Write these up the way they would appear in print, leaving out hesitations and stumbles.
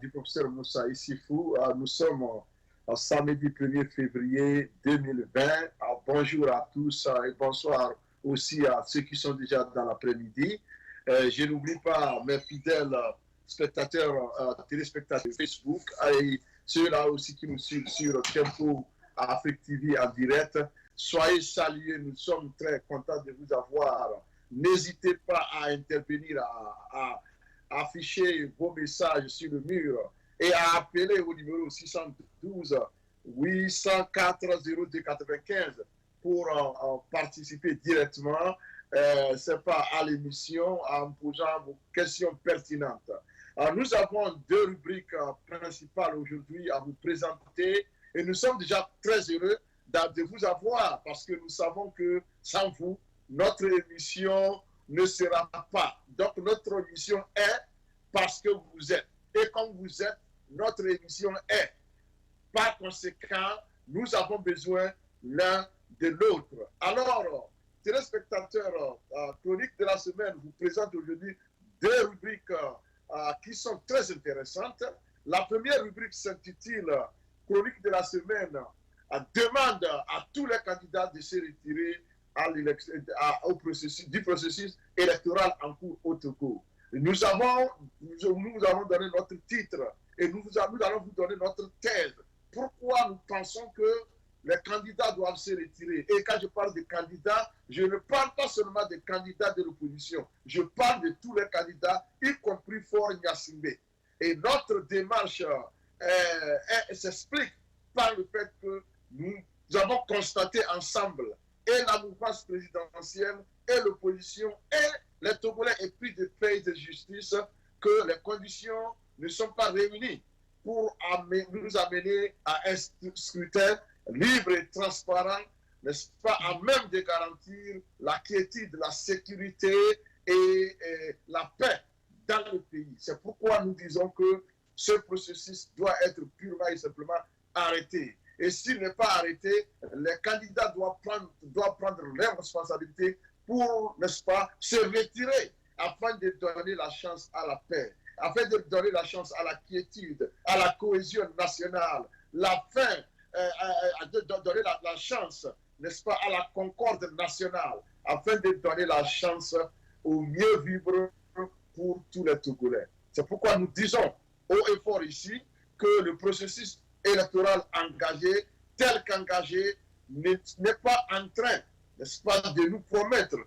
du professeur Moussa Issifou. Nous sommes samedi 1er février 2020. Bonjour à tous et bonsoir aussi à ceux qui sont déjà dans l'après-midi. Je n'oublie pas mes fidèles spectateurs, téléspectateurs Facebook et ceux-là aussi qui nous suivent sur Tempo Afrique TV en direct. Soyez salués, nous sommes très contents de vous avoir. N'hésitez pas à intervenir, à afficher vos messages sur le mur et à appeler au numéro 612 804 0295 pour participer directement. C'est pas à l'émission en posant vos questions pertinentes. Nous avons deux rubriques principales aujourd'hui à vous présenter et nous sommes déjà très heureux de vous avoir parce que nous savons que sans vous, notre émission ne sera pas. Donc notre émission est parce que vous êtes. Et comme vous êtes, notre émission est. Par conséquent, nous avons besoin l'un de l'autre. Alors, téléspectateurs, chronique de la semaine vous présente aujourd'hui deux rubriques qui sont très intéressantes. La première rubrique s'intitule Chronique de la semaine demande à tous les candidats de se retirer du processus électoral en cours au Togo. Nous avons donné notre titre et nous allons vous donner notre thèse. Pourquoi nous pensons que les candidats doivent se retirer? Et quand je parle de candidats, je ne parle pas seulement des candidats de l'opposition. Je parle de tous les candidats, y compris Faure Gnassingbé. Et notre démarche s'explique par le fait que nous avons constaté ensemble, et la mouvance présidentielle, et l'opposition, et les Togolais épris de paix et de justice, que les conditions ne sont pas réunies pour nous amener à un scrutin libre et transparent, n'est-ce pas, à même de garantir la quiétude, la sécurité et la paix dans le pays. C'est pourquoi nous disons que ce processus doit être purement et simplement arrêté. Et s'il n'est pas arrêté, les candidats doivent prendre leurs responsabilités pour, n'est-ce pas, se retirer afin de donner la chance à la paix, afin de donner la chance à la quiétude, à la cohésion nationale, de donner la chance, n'est-ce pas, à la concorde nationale, afin de donner la chance au mieux vivre pour tous les Togolais. C'est pourquoi nous disons haut et fort ici que le processus électoral engagé, tel qu'engagé, n'est pas en train, n'est-ce pas, de nous promettre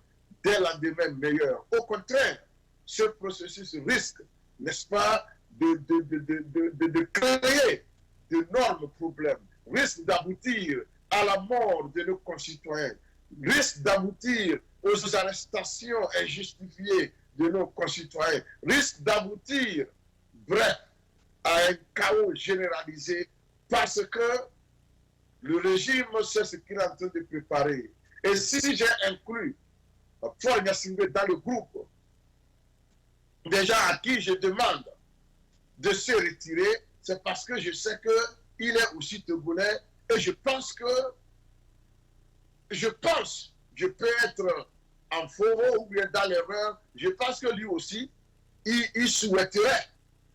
des lendemains meilleurs. Au contraire, ce processus risque, n'est-ce pas, de créer d'énormes problèmes, risque d'aboutir à la mort de nos concitoyens, risque d'aboutir aux arrestations injustifiées de nos concitoyens, risque d'aboutir, bref, à un chaos généralisé parce que le régime sait ce qu'il est en train de préparer. Et si j'ai inclus Faure Gnassingbé dans le groupe des gens à qui je demande de se retirer, c'est parce que je sais qu'il est aussi togolais et je peux être en faux ou bien dans l'erreur, je pense que lui aussi, il souhaiterait,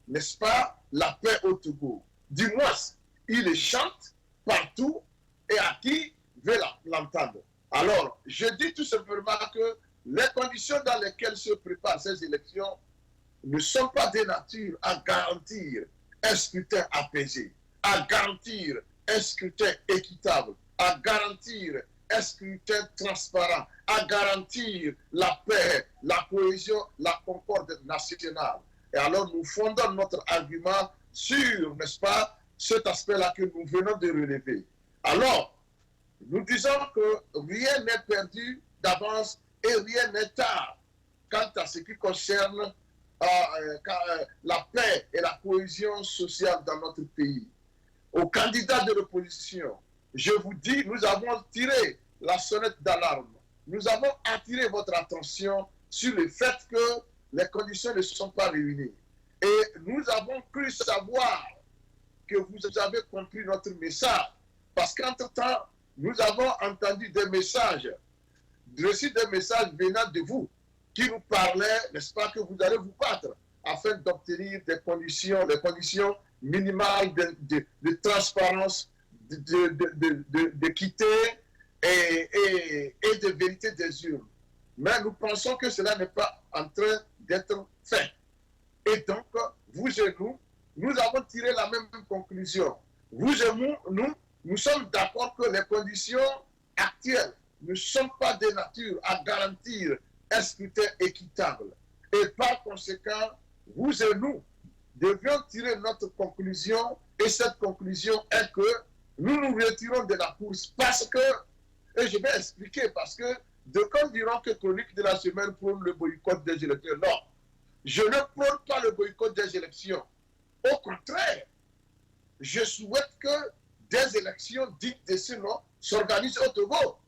n'est-ce pas, la paix au Togo. Du moins, il le chante partout et à qui veut l'entendre. Alors, je dis tout simplement que les conditions dans lesquelles se préparent ces élections ne sont pas de nature à garantir un scrutin apaisé, à garantir un scrutin équitable, à garantir un scrutin transparent, à garantir la paix, la cohésion, la concorde nationale. Et alors nous fondons notre argument sur, n'est-ce pas, cet aspect-là que nous venons de relever. Alors, nous disons que rien n'est perdu d'avance et rien n'est tard quant à ce qui concerne la paix et la cohésion sociale dans notre pays. Aux candidats de l'opposition, je vous dis, nous avons tiré la sonnette d'alarme. Nous avons attiré votre attention sur le fait que les conditions ne sont pas réunies. Et nous avons cru savoir que vous avez compris notre message. Parce qu'entre-temps, nous avons entendu des messages, reçu des messages venant de vous, qui nous parlaient, n'est-ce pas, que vous allez vous battre afin d'obtenir les conditions minimales de transparence, d'équité et de vérité des urnes. Mais nous pensons que cela n'est pas en train d'être fait. Et donc, vous et nous avons tiré la même conclusion. Vous et nous sommes d'accord que les conditions actuelles ne sont pas de nature à garantir un scrutin équitable. Et par conséquent, vous et nous devions tirer notre conclusion. Et cette conclusion est que nous nous retirons de la course parce que, et je vais expliquer, parce que d'aucuns diront que Chronique de la semaine prône le boycott des élections. Non, je ne prône pas le boycott des élections. Au contraire, je souhaite que des élections dites de ce nom s'organisent au Togo.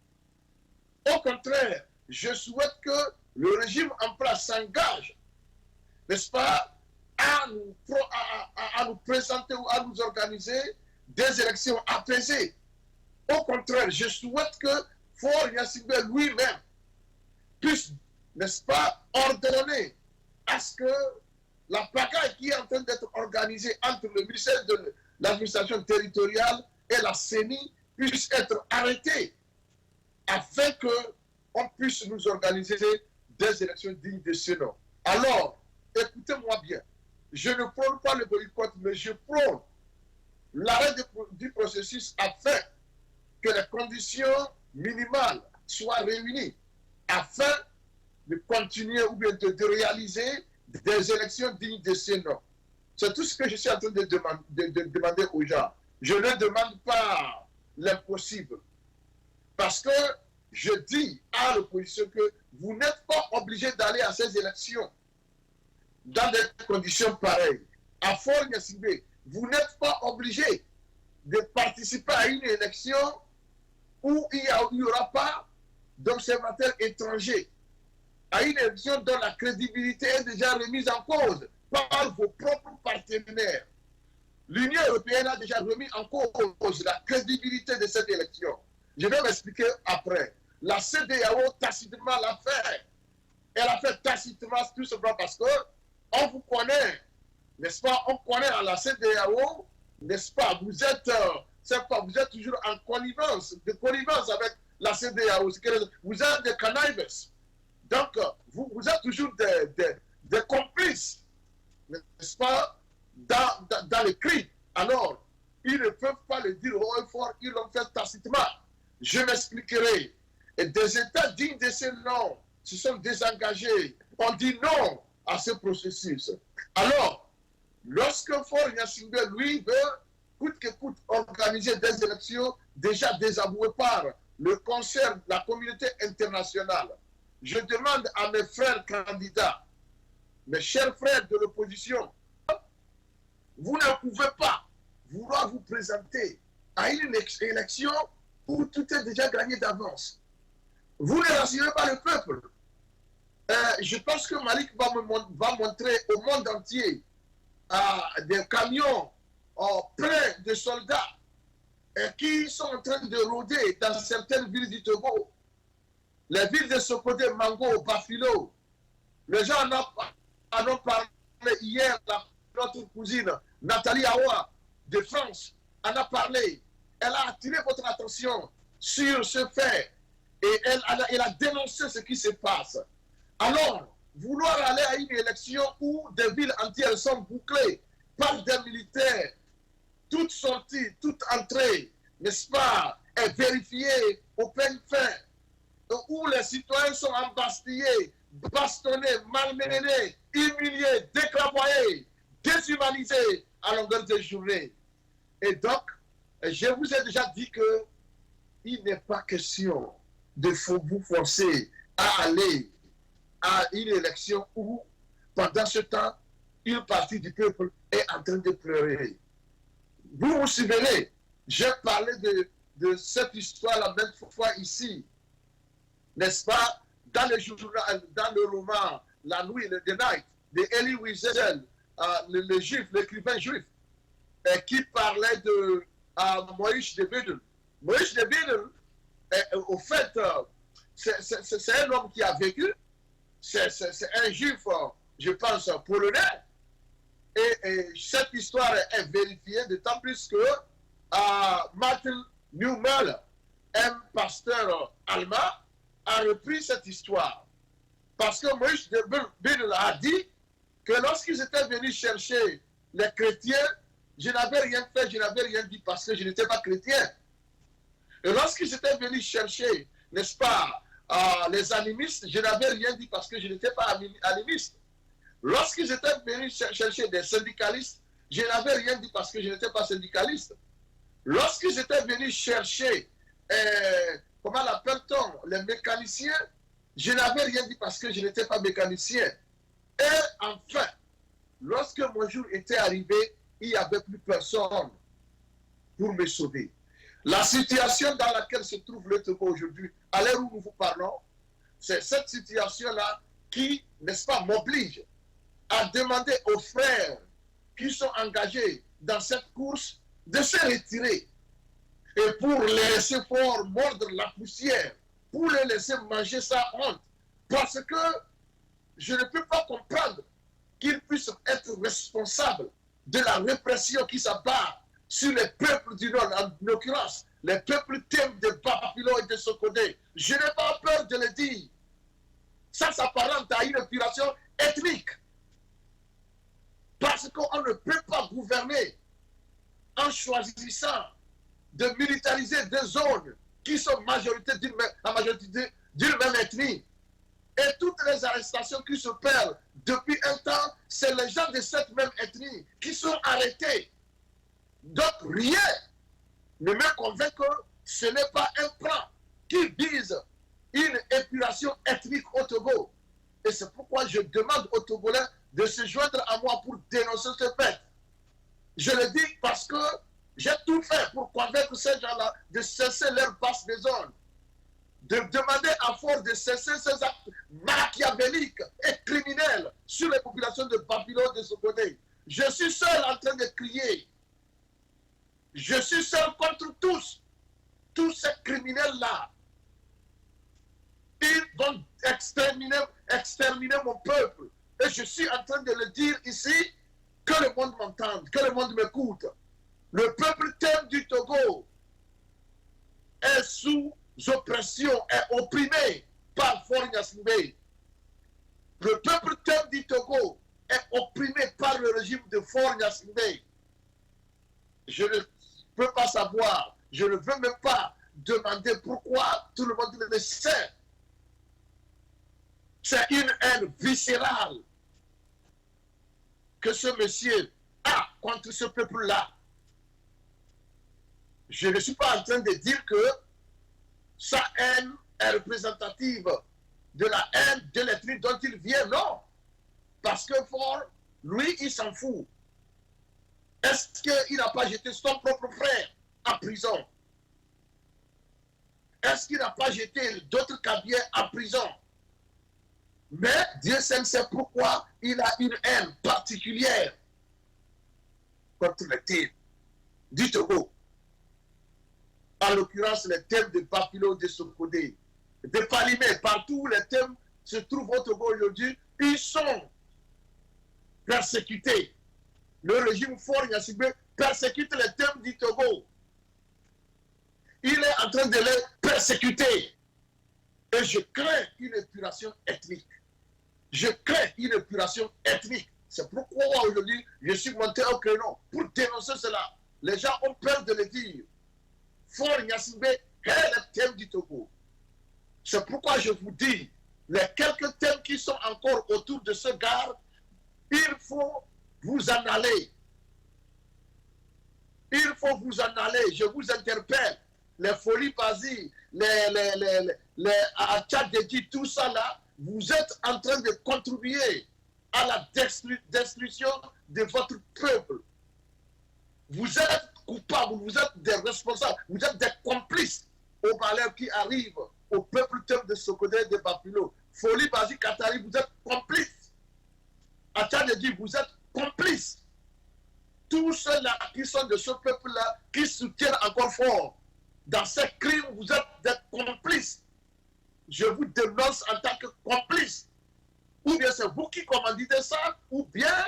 Au contraire, je souhaite que le régime en place s'engage, n'est-ce pas, à nous présenter ou à nous organiser des élections apaisées. Au contraire, je souhaite que Faure Gnassingbé lui-même puisse, n'est-ce pas, ordonner à ce que la pagaille qui est en train d'être organisée entre le ministère de l'administration territoriale et la CENI puisse être arrêtée afin qu'on puisse nous organiser des élections dignes de ce nom. Alors, écoutez-moi bien, je ne prône pas le boycott, mais je prône l'arrêt du processus afin que les conditions minimales soient réunies afin de continuer ou bien de réaliser des élections dignes de ce nom. C'est tout ce que je suis en train de demander aux gens. Je ne demande pas l'impossible. Parce que je dis à l'opposition que vous n'êtes pas obligé d'aller à ces élections dans des conditions pareilles. À Faure Gnassingbé, vous n'êtes pas obligé de participer à une élection où il n'y aura pas d'observateurs étrangers, à une élection dont la crédibilité est déjà remise en cause par vos propres partenaires. L'Union européenne a déjà remis en cause la crédibilité de cette élection. Je vais m'expliquer après. La CEDEAO tacitement l'a fait. Elle a fait tacitement tout simplement parce que on vous connaît, n'est-ce pas? On connaît à la CEDEAO, n'est-ce pas? Vous êtes toujours en connivence, avec la CEDEAO. Vous êtes des connivers. Donc, vous êtes toujours des complices, n'est-ce pas, dans les crimes. Alors, ils ne peuvent pas le dire haut et fort, ils l'ont fait tacitement. Je m'expliquerai. Et des États dignes de ce nom se sont désengagés. On dit non à ce processus. Alors, lorsque Faure Gnassingbé, lui, veut, coûte que coûte, organiser des élections déjà désavouées par le concert de la communauté internationale, je demande à mes frères candidats, mes chers frères de l'opposition, vous ne pouvez pas vouloir vous présenter à une élection où tout est déjà gagné d'avance. Vous ne rassurez pas le peuple. Je pense que Malik va montrer au monde entier des camions pleins de soldats qui sont en train de rôder dans certaines villes du Togo. Les villes de Sokodé, Mango, Bafilo. Les gens en ont parlé hier. Notre cousine Nathalie Awa de France en a parlé. Elle a attiré votre attention sur ce fait et elle a dénoncé ce qui se passe. Alors, vouloir aller à une élection où des villes entières sont bouclées par des militaires, toute sortie, toute entrée, n'est-ce pas, est vérifiée au peine fin, où les citoyens sont embastillés, bastonnés, malmenés, humiliés, déclavoyés, déshumanisés à longueur de journée. Et donc, je vous ai déjà dit qu'il n'est pas question de vous forcer à aller à une élection où, pendant ce temps, une partie du peuple est en train de pleurer. Vous vous souvenez, j'ai parlé de cette histoire la même fois ici, n'est-ce pas, dans le roman La Nuit, The Night, de Elie Wiesel, le juif, l'écrivain juif, qui parlait de Moïse de Bédel. Moïse de Bédel, au fait, c'est un homme qui a vécu, c'est un juif, je pense, polonais, Et cette histoire est vérifiée, d'autant plus que Martin Newman, un pasteur allemand, a repris cette histoire. Parce que Moïse Bill a dit que lorsqu'ils étaient venus chercher les chrétiens, je n'avais rien fait, je n'avais rien dit parce que je n'étais pas chrétien. Et lorsqu'ils étaient venus chercher, n'est-ce pas, les animistes, je n'avais rien dit parce que je n'étais pas animiste. Lorsqu'ils étaient venus chercher des syndicalistes, je n'avais rien dit parce que je n'étais pas syndicaliste. Lorsqu'ils étaient venus chercher, comment l'appelle-t-on, les mécaniciens, je n'avais rien dit parce que je n'étais pas mécanicien. Et enfin, lorsque mon jour était arrivé, il n'y avait plus personne pour me sauver. La situation dans laquelle se trouve le Togo aujourd'hui, à l'heure où nous vous parlons, c'est cette situation-là qui, n'est-ce pas, m'oblige à demander aux frères qui sont engagés dans cette course de se retirer et pour les laisser fort mordre la poussière, pour les laisser manger sa honte. Parce que je ne peux pas comprendre qu'ils puissent être responsables de la répression qui s'abat sur les peuples du Nord, en l'occurrence, les peuples thèmes de Babylone et de Sokodé. Je n'ai pas peur de le dire. Ça s'apparente à une épuration ethnique. Parce qu'on ne peut pas gouverner en choisissant de militariser des zones qui sont la majorité d'une même ethnie. Et toutes les arrestations qui se perdent depuis un temps, c'est les gens de cette même ethnie qui sont arrêtés. Donc rien ne me convainc que ce n'est pas un plan qui vise une épuration ethnique au Togo. Et c'est pourquoi je demande aux Togolais de se joindre à moi pour dénoncer ce fait. Je le dis parce que j'ai tout fait pour convaincre ces gens-là de cesser leur passe des zones, de demander à force de cesser ces actes machiavéliques et criminels sur les populations de Babylone de ce côté. Je suis seul en train de crier. Je suis seul contre tous ces criminels-là. Ils vont exterminer mon peuple. Et je suis en train de le dire ici, que le monde m'entende, que le monde m'écoute. Le peuple thème du Togo est sous oppression, est opprimé par Faure Gnassingbé. Le peuple thème du Togo est opprimé par le régime de Faure Gnassingbé. Je ne peux pas savoir, je ne veux même pas demander pourquoi, tout le monde le sait. C'est une haine viscérale que ce monsieur a contre ce peuple-là. Je ne suis pas en train de dire que sa haine est représentative de la haine de l'ethnie dont il vient, non. Parce que Faure, lui, il s'en fout. Est-ce qu'il n'a pas jeté son propre frère en prison? Est-ce qu'il n'a pas jeté d'autres cabiers en prison? Mais Dieu seul sait pourquoi il a une haine particulière contre les thèmes du Togo. En l'occurrence, les thèmes de Babylone, de Sokodé, de Palimé, partout où les thèmes se trouvent au Togo aujourd'hui, ils sont persécutés. Le régime Faure Gnassingbé persécute les thèmes du Togo. Il est en train de les persécuter. Et je crains une épuration ethnique. Je crains une épuration ethnique. C'est pourquoi aujourd'hui, je suis monté au créneau pour dénoncer cela. Les gens ont peur de le dire. Faure Gnassingbé est le thème du Togo. C'est pourquoi je vous dis, les quelques thèmes qui sont encore autour de ce gare, il faut vous en aller. Il faut vous en aller. Je vous interpelle. Les Folies Basi, les Tchadédi, tout ça là, vous êtes en train de contribuer à la destruction de votre peuple. Vous êtes coupables, vous êtes des responsables, vous êtes des complices aux malheurs qui arrivent au peuple thème de Sokodé et de Babylone. Folies Basi, Katari, vous êtes complices. À Tchadédi, vous êtes complices. Tous ceux-là qui sont de ce peuple-là, qui soutiennent encore fort dans ces crimes, vous êtes des complices. Je vous dénonce en tant que complice. Ou bien c'est vous qui commanditez ça, ou bien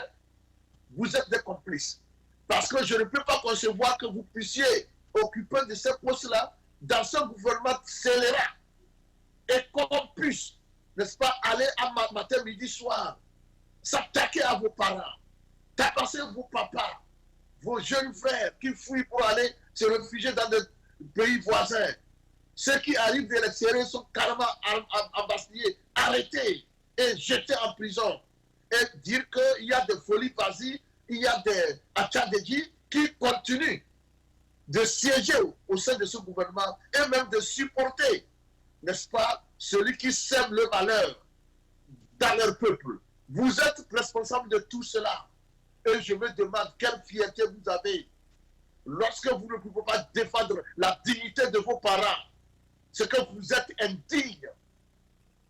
vous êtes des complices. Parce que je ne peux pas concevoir que vous puissiez occuper de ces postes-là dans ce gouvernement scélérat et qu'on puisse, n'est-ce pas, aller à matin, midi, soir, s'attaquer à vos parents, tabasser vos papas, vos jeunes frères qui fuient pour aller se réfugier dans des pays voisins. Ceux qui arrivent de l'extérieur sont carrément embastillés, arrêtés et jetés en prison. Et dire qu'il y a des folies basiques, il y a des Atchadéji qui continuent de siéger au sein de ce gouvernement et même de supporter, n'est-ce pas, celui qui sème le malheur dans leur peuple. Vous êtes responsable de tout cela. Et je me demande quelle fierté vous avez lorsque vous ne pouvez pas défendre la dignité de vos parents. C'est que vous êtes indignes.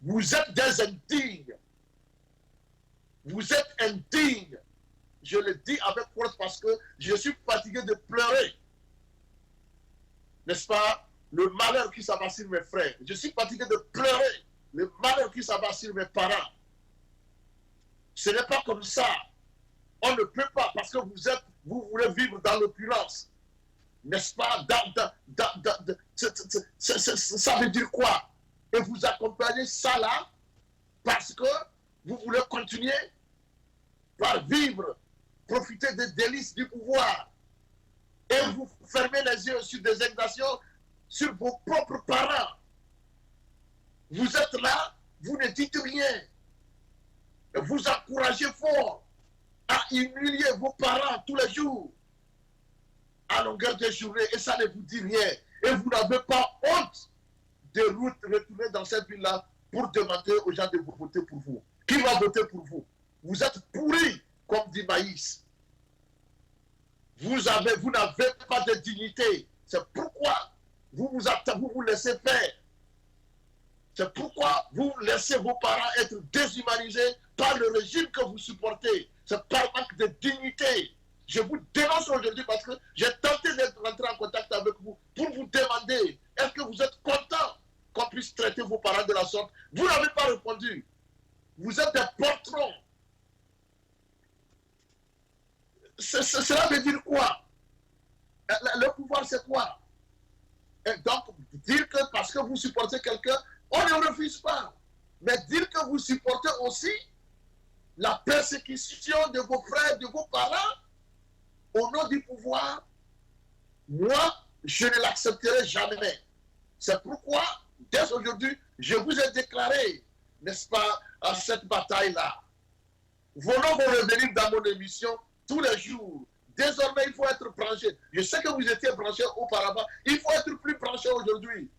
Vous êtes des indignes. Vous êtes indignes. Je le dis avec force parce que je suis fatigué de pleurer. N'est-ce pas? Le malheur qui s'abat sur mes frères. Je suis fatigué de pleurer. Le malheur qui s'abat sur mes parents. Ce n'est pas comme ça. On ne peut pas parce que vous voulez vivre dans l'opulence. N'est-ce pas? Ça veut dire quoi? Et vous accompagnez ça là parce que vous voulez continuer par vivre, profiter des délices du pouvoir. Et vous fermez les yeux sur des exactions sur vos propres parents. Vous êtes là, vous ne dites rien. Vous encouragez fort à humilier vos parents tous les jours à longueur de journée et ça ne vous dit rien. Et vous n'avez pas honte de retourner dans cette ville-là pour demander aux gens de vous voter pour vous. Qui va voter pour vous? Vous êtes pourris comme du maïs. Vous n'avez pas de dignité. C'est pourquoi vous vous laissez faire. C'est pourquoi vous laissez vos parents être déshumanisés par le régime que vous supportez. C'est par manque de dignité. Je vous dénonce aujourd'hui parce que j'ai tenté d'être rentré en contact avec vous pour vous demander, est-ce que vous êtes content qu'on puisse traiter vos parents de la sorte? Vous n'avez pas répondu. Vous êtes des poltrons. Cela veut dire quoi? Le pouvoir, c'est quoi? Et donc, dire que parce que vous supportez quelqu'un, on ne refuse pas. Mais dire que vous supportez aussi la persécution de vos frères, de vos parents, au nom du pouvoir, moi, je ne l'accepterai jamais. C'est pourquoi, dès aujourd'hui, je vous ai déclaré, n'est-ce pas, à cette bataille-là. Vos noms vont revenir dans mon émission tous les jours. Désormais, il faut être branché. Je sais que vous étiez branché auparavant. Il faut être plus branché aujourd'hui.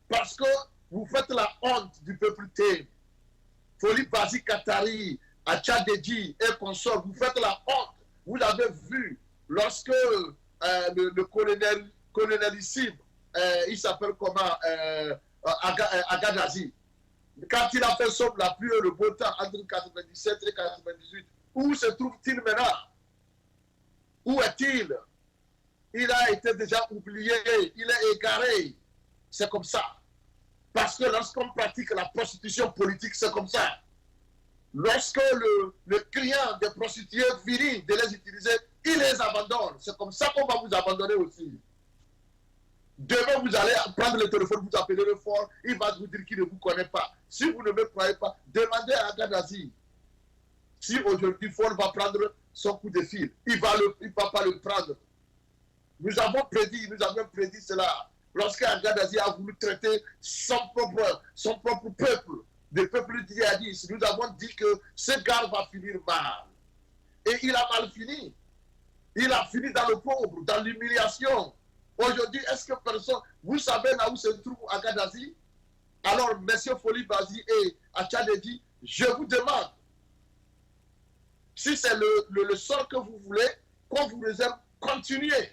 Parce que vous faites la honte du peuple Tém. Folie Basi Katari, Atchadéji et consorts, vous faites la honte. Vous l'avez vu lorsque le colonelissime, il s'appelle comment, Agadazi, quand il a fait sauve la pluie et le beau temps entre 97 et 98, où se trouve-t-il maintenant? Où est-il? Il a été déjà oublié, il est égaré. C'est comme ça. Parce que lorsqu'on pratique la prostitution politique, c'est comme ça. Lorsque le client des prostituées finit de les utiliser, il les abandonne. C'est comme ça qu'on va vous abandonner aussi. Demain, vous allez prendre le téléphone, vous appelez le fort, il va vous dire qu'il ne vous connaît pas. Si vous ne me croyez pas, demandez à Gadazi. Si aujourd'hui, Ford va prendre son coup de fil, il ne va pas le prendre. Nous avons prédit cela. Lorsqu'Agadazi a voulu traiter son propre peuple, le peuple djihadiste, nous avons dit que ce gars va finir mal. Et il a mal fini. Il a fini dans le pauvre, dans l'humiliation. Aujourd'hui, est-ce que personne... Vous savez là où se trouve Agadazi? Alors, M. Folie Basi et Atchadéji, je vous demande, si c'est le sort que vous voulez, qu'on vous réserve, continuez.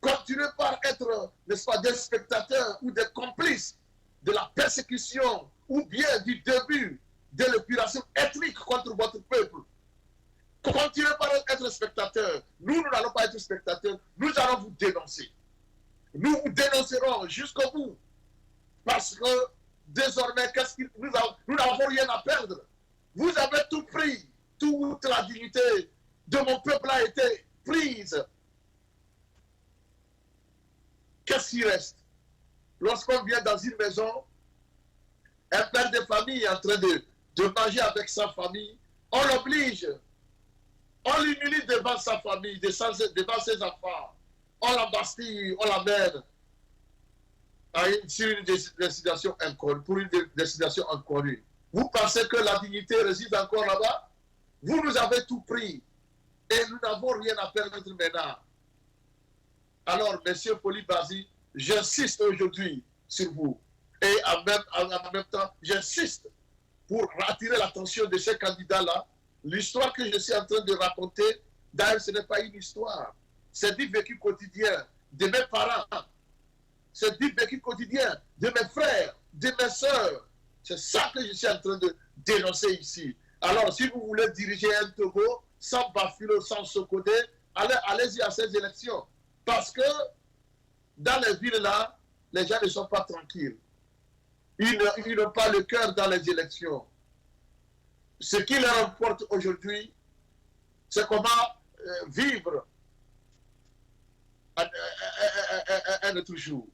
Continuez par être, n'est-ce pas, des spectateurs ou des complices de la persécution ou bien du début de l'épuration ethnique contre votre peuple. Continuez par être spectateurs. Nous n'allons pas être spectateurs. Nous allons vous dénoncer. Nous vous dénoncerons jusqu'au bout. Parce que désormais, nous n'avons rien à perdre. Vous avez tout pris. Toute la dignité de mon peuple a été prise. Qu'est-ce qui reste? Lorsqu'on vient dans une maison, un père de famille est en train de manger avec sa famille, on l'oblige, on l'humilie devant sa famille, devant ses enfants, on l'embastille, on l'amène sur une destination inconnue, pour une destination inconnue. Vous pensez que la dignité réside encore là-bas? Vous nous avez tout pris et nous n'avons rien à perdre maintenant. Alors, monsieur Polybazi, j'insiste aujourd'hui sur vous. Et en même temps, j'insiste pour attirer l'attention de ces candidats-là. L'histoire que je suis en train de raconter, d'ailleurs, ce n'est pas une histoire. C'est du vécu quotidien de mes parents. C'est du vécu quotidien de mes frères, de mes sœurs. C'est ça que je suis en train de dénoncer ici. Alors, si vous voulez diriger un Togo sans Bafilo, sans Sokodé, allez-y à ces élections. Parce que dans les villes-là, les gens ne sont pas tranquilles. Ils n'ont pas le cœur dans les élections. Ce qui leur importe aujourd'hui, c'est comment vivre un autre jour.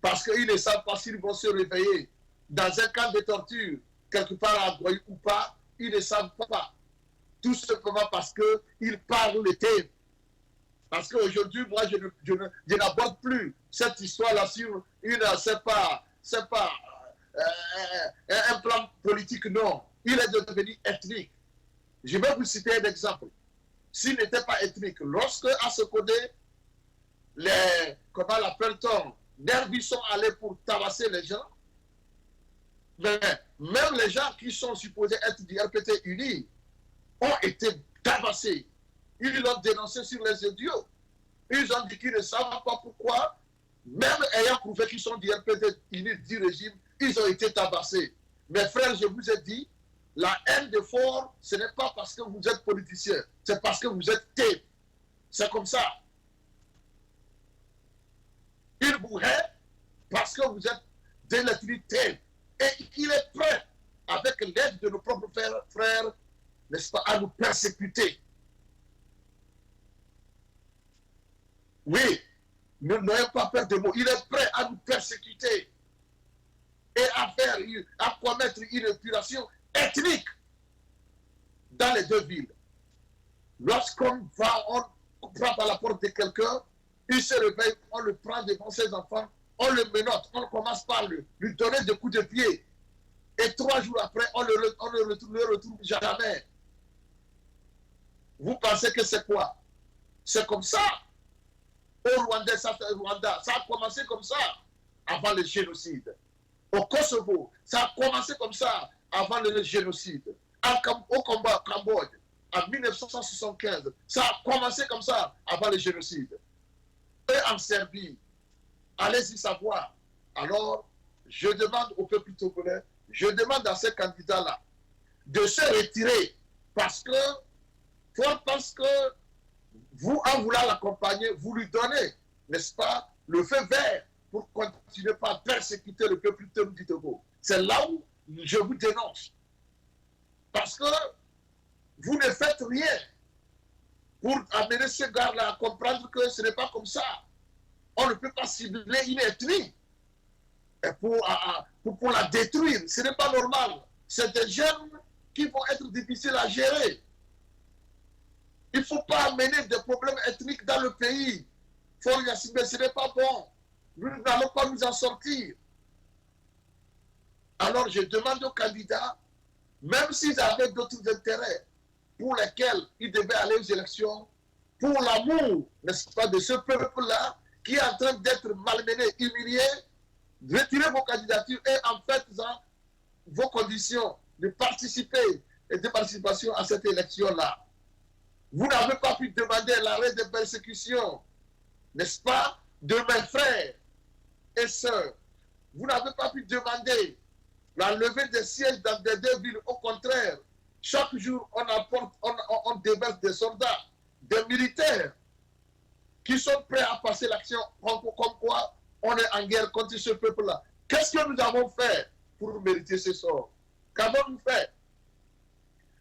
Parce qu'ils ne savent pas s'ils vont se réveiller dans un camp de torture, quelque part à Goyou ou pas, ils ne savent pas. Tout simplement parce qu'ils parlent le thème. Parce qu'aujourd'hui, moi, je n'aborde plus cette histoire-là sur c'est pas un plan politique, non. Il est devenu ethnique. Je vais vous citer un exemple. S'il n'était pas ethnique, lorsque à ce côté, comment l'appelle-t-on, nervis sont allés pour tabasser les gens, mais même les gens qui sont supposés être du RPT uni ont été tabassés. Ils l'ont dénoncé sur les idiots. Ils ont dit qu'ils ne savent pas pourquoi, même ayant prouvé qu'ils sont du RPT uni du régime, ils ont été tabassés. Mes frères, je vous ai dit, la haine de fort, ce n'est pas parce que vous êtes politicien, c'est parce que vous êtes tête. C'est comme ça. Il vous hait parce que vous êtes de l'ethnie tête. Et il est prêt, avec l'aide de nos propres frères, n'est-ce pas, à nous persécuter. Oui, nous n'ayons pas peur de mots. Il est prêt à nous persécuter et à commettre une épuration ethnique dans les deux villes. Lorsqu'on frappe à la porte de quelqu'un, il se réveille, on le prend devant ses enfants, on le menotte, on commence par lui donner des coups de pied. Et 3 jours après, on ne le retrouve jamais. Vous pensez que c'est quoi? C'est comme ça. Au Rwanda, ça a commencé comme ça avant le génocide. Au Kosovo, ça a commencé comme ça avant le génocide. Au Cambodge, en 1975, ça a commencé comme ça avant le génocide. Et en Serbie, allez-y savoir. Alors, je demande au peuple togolais, je demande à ces candidats-là de se retirer parce que vous, en voulant l'accompagner, vous lui donnez, n'est-ce pas, le feu vert pour continuer à persécuter le peuple du Togo. C'est là où je vous dénonce. Parce que vous ne faites rien pour amener ce gars-là à comprendre que ce n'est pas comme ça. On ne peut pas cibler une ethnie pour la détruire. Ce n'est pas normal. C'est des jeunes qui vont être difficiles à gérer. Il ne faut pas amener des problèmes ethniques dans le pays. Ce n'est pas bon. Nous n'allons pas nous en sortir. Alors je demande aux candidats, même s'ils avaient d'autres intérêts pour lesquels ils devaient aller aux élections, pour l'amour, n'est-ce pas, de ce peuple-là, qui est en train d'être malmené, humilié, retirez vos candidatures et en faisant vos conditions de participer et de participation à cette élection-là. Vous n'avez pas pu demander l'arrêt des persécutions, n'est-ce pas, de mes frères et sœurs. Vous n'avez pas pu demander la levée des sièges dans des deux villes. Au contraire, chaque jour, on déverse des soldats, des militaires qui sont prêts à passer l'action comme quoi on est en guerre contre ce peuple-là. Qu'est-ce que nous avons fait pour mériter ce sort? Qu'avons-nous fait?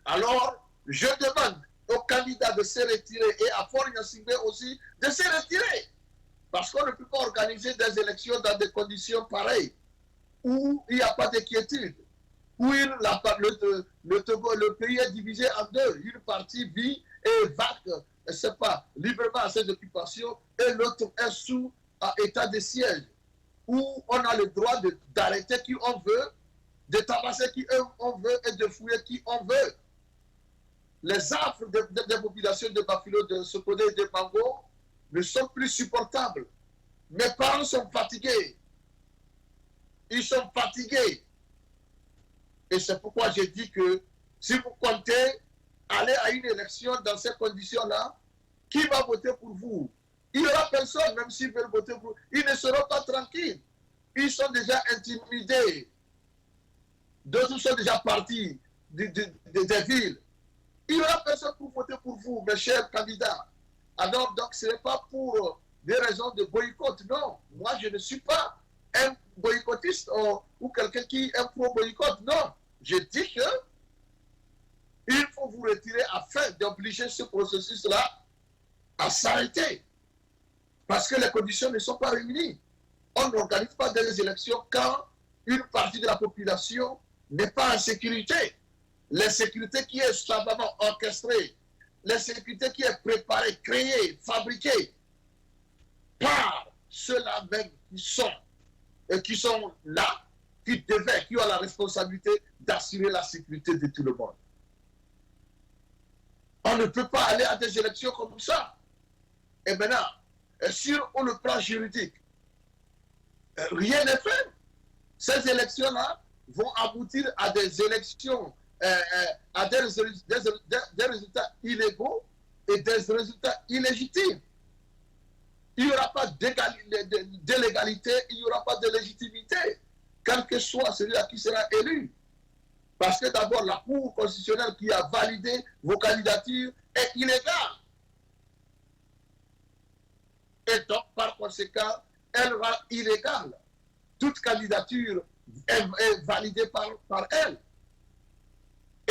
Alors, je demande aux candidats de se retirer et à Fort Gnassingbé aussi de se retirer. Parce qu'on ne peut pas organiser des élections dans des conditions pareilles, où il n'y a pas d'inquiétude, où le pays est divisé en deux. Une partie vit et vague, c'est pas, librement à ses occupations, et l'autre est sous état de siège, où on a le droit d'arrêter qui on veut, de tabasser qui on veut et de fouiller qui on veut. Les affres des populations de Bafilo, de Sokodé et de Mango ne sont plus supportables. Mes parents sont fatigués. Ils sont fatigués. Et c'est pourquoi j'ai dit que si vous comptez aller à une élection dans ces conditions-là, qui va voter pour vous? Il n'y aura personne, même s'ils veulent voter pour vous. Ils ne seront pas tranquilles. Ils sont déjà intimidés. D'autres sont déjà partis des villes. Il n'y aura personne pour voter pour vous, mes chers candidats. Alors, donc, ce n'est pas pour des raisons de boycott, non. Moi, je ne suis pas un boycottiste ou quelqu'un qui est pro-boycott, non. Je dis que il faut vous retirer afin d'obliger ce processus-là à s'arrêter. Parce que les conditions ne sont pas réunies. On n'organise pas des élections quand une partie de la population n'est pas en sécurité. L'insécurité qui est savamment orchestrée, l'insécurité qui est préparée, créée, fabriquée par ceux-là même qui sont là, qui ont la responsabilité d'assurer la sécurité de tout le monde. On ne peut pas aller à des élections comme ça. Et maintenant, sur le plan juridique, rien n'est fait. Ces élections-là vont aboutir à des élections, à des résultats illégaux et des résultats illégitimes. Il n'y aura pas d'illégalité, il n'y aura pas de légitimité, quel que soit celui qui sera élu. Parce que d'abord, la Cour constitutionnelle qui a validé vos candidatures est illégale. Et donc, par conséquent, elle rend illégale. Toute candidature est validée par elle.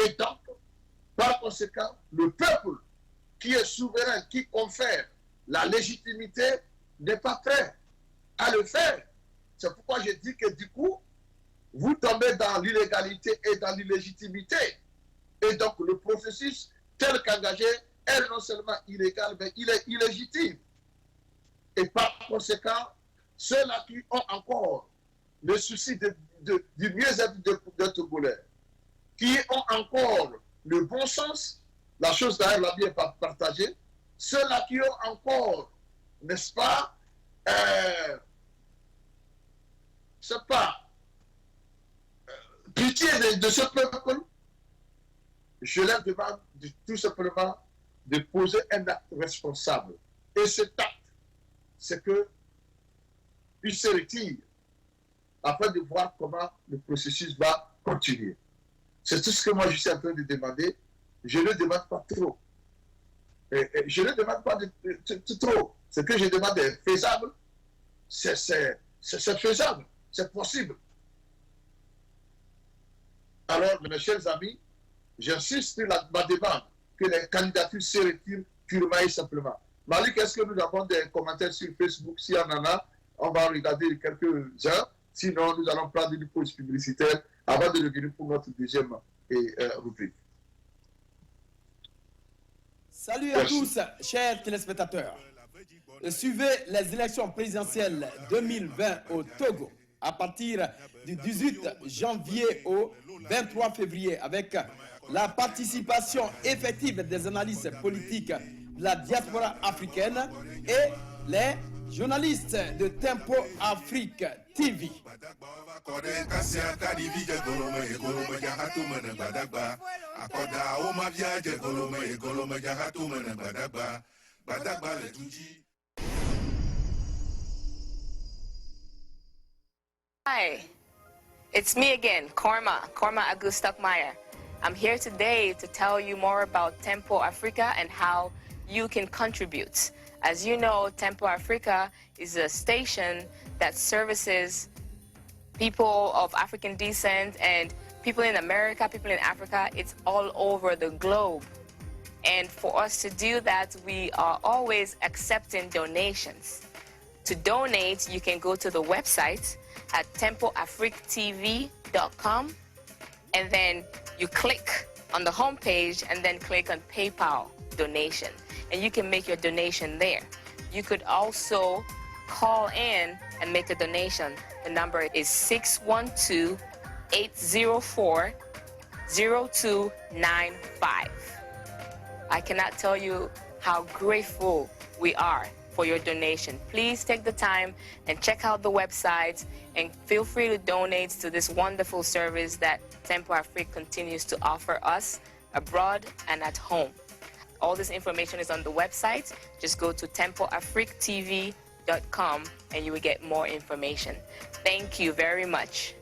Et donc, par conséquent, le peuple qui est souverain, qui confère la légitimité, n'est pas prêt à le faire. C'est pourquoi je dis que du coup, vous tombez dans l'illégalité et dans l'illégitimité. Et donc, le processus tel qu'engagé est non seulement illégal, mais il est illégitime. Et par conséquent, ceux-là qui ont encore le souci du mieux-être de Togolais, qui ont encore le bon sens, la chose d'ailleurs l'a bien partagée, ceux-là qui ont encore, n'est-ce pas, c'est pas, pitié de ce peuple, je leur demande tout simplement de poser un acte responsable. Et cet acte, c'est qu'ils se retirent afin de voir comment le processus va continuer. C'est tout ce que moi je suis en train de demander. Je ne demande pas trop. Je ne demande pas de trop. Ce que je demande est faisable. C'est faisable. C'est possible. Alors, mes chers amis, j'insiste sur ma demande que les candidatures se retirent purement et simplement. Malik, est-ce que nous avons des commentaires sur Facebook? Si on en a, on va regarder quelques-uns. Sinon, nous allons prendre une pause publicitaire avant de revenir pour notre deuxième rubrique. Salut à tous, chers téléspectateurs. Suivez les élections présidentielles 2020 au Togo à partir du 18 janvier au 23 février avec la participation effective des analystes politiques de la diaspora africaine et les journalistes de Tempo Afrique TV. Hi, it's me again, Korma Agu Stockmeyer. I'm here today to tell you more about Tempo Africa and how you can contribute. As you know, Tempo Africa is a station that services people of African descent and people in America, people in Africa. It's all over the globe. And for us to do that, we are always accepting donations. To donate, you can go to the website at tempoafrictv.com, and then you click on the homepage and then click on PayPal donation, and you can make your donation there. You could also call in and make a donation. The number is 612-804-0295. I cannot tell you how grateful we are for your donation. Please take the time and check out the website and feel free to donate to this wonderful service that Tempo Afrique continues to offer us abroad and at home. All this information is on the website. Just go to tempoafrictv.com and you will get more information. Thank you very much.